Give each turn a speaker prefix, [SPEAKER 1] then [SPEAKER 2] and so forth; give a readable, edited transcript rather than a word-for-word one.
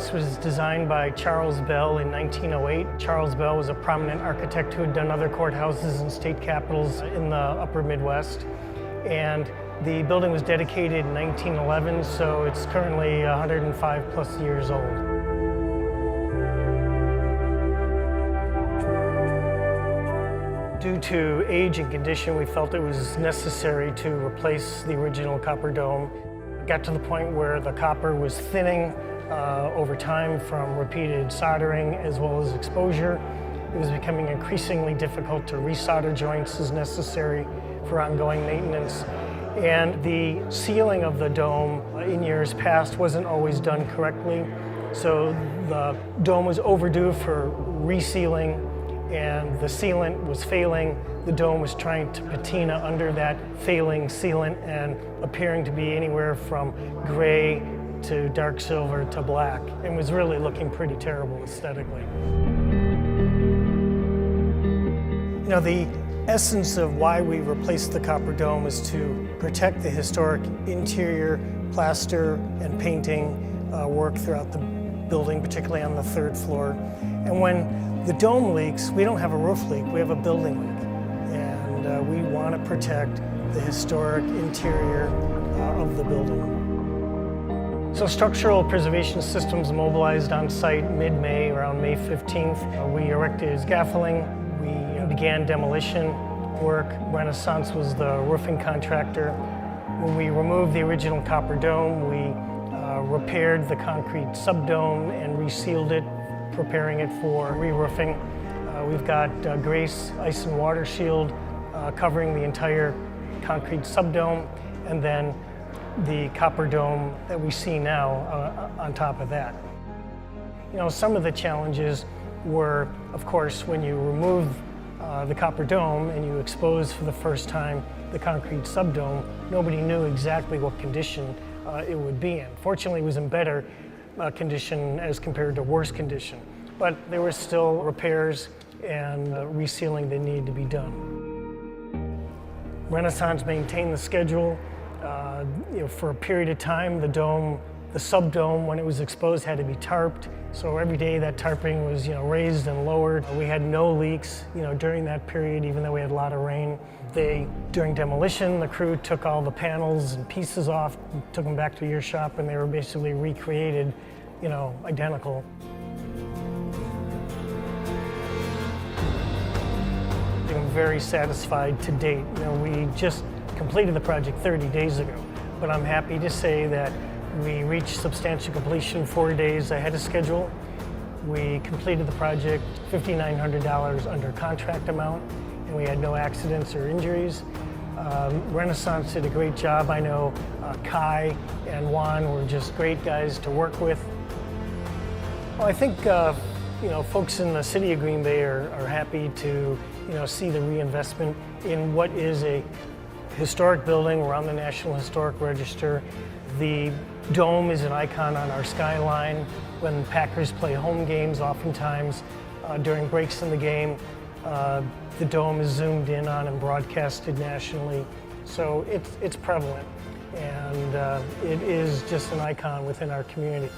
[SPEAKER 1] Courthouse was designed by Charles Bell in 1908. Charles Bell was a prominent architect who had done other courthouses and state capitals in the upper Midwest. And the building was dedicated in 1911, so it's currently 105 plus years old. Due to age and condition, we felt it was necessary to replace the original copper dome. It got to the point where the copper was thinning over time from repeated soldering as well as exposure. It was becoming increasingly difficult to resolder joints as necessary for ongoing maintenance. And the sealing of the dome in years past wasn't always done correctly. So the dome was overdue for resealing, and the sealant was failing. The dome was trying to patina under that failing sealant and appearing to be anywhere from gray to dark silver to black, and was really looking pretty terrible aesthetically. You know, the essence of why we replaced the copper dome is to protect the historic interior plaster and painting work throughout the building, particularly on the third floor. And when the dome leaks, we don't have a roof leak, we have a building leak. And we want to protect the historic interior of the building. So Structural Preservation Systems mobilized on site mid-May, around May 15th. We erected scaffolding, we began demolition work. Renaissance was the roofing contractor. When we removed the original copper dome, we repaired the concrete subdome and resealed it, preparing it for re-roofing. We've got Grace ice and water shield covering the entire concrete subdome, and then the copper dome that we see now on top of that. You know, some of the challenges were, of course, when you remove the copper dome and you expose for the first time the concrete subdome, nobody knew exactly what condition it would be in. Fortunately, it was in better condition as compared to worse condition, but there were still repairs and resealing that needed to be done. Renaissance maintained the schedule. You know, for a period of time, the subdome, when it was exposed, had to be tarped. So every day that tarping was, raised and lowered. We had no leaks, during that period, even though we had a lot of rain. During demolition, the crew took all the panels and pieces off, took them back to your shop, and they were basically recreated, identical. I'm very satisfied to date. We just completed the project 30 days ago, but I'm happy to say that we reached substantial completion 4 days ahead of schedule. We completed the project $5,900 under contract amount, and we had no accidents or injuries. Renaissance did a great job. I know Kai and Juan were just great guys to work with. Well, I think folks in the city of Green Bay are happy to see the reinvestment in what is a historic building. We're on the National Historic Register. The dome is an icon on our skyline. When Packers play home games, oftentimes during breaks in the game, the dome is zoomed in on and broadcasted nationally. So it's prevalent, and it is just an icon within our community.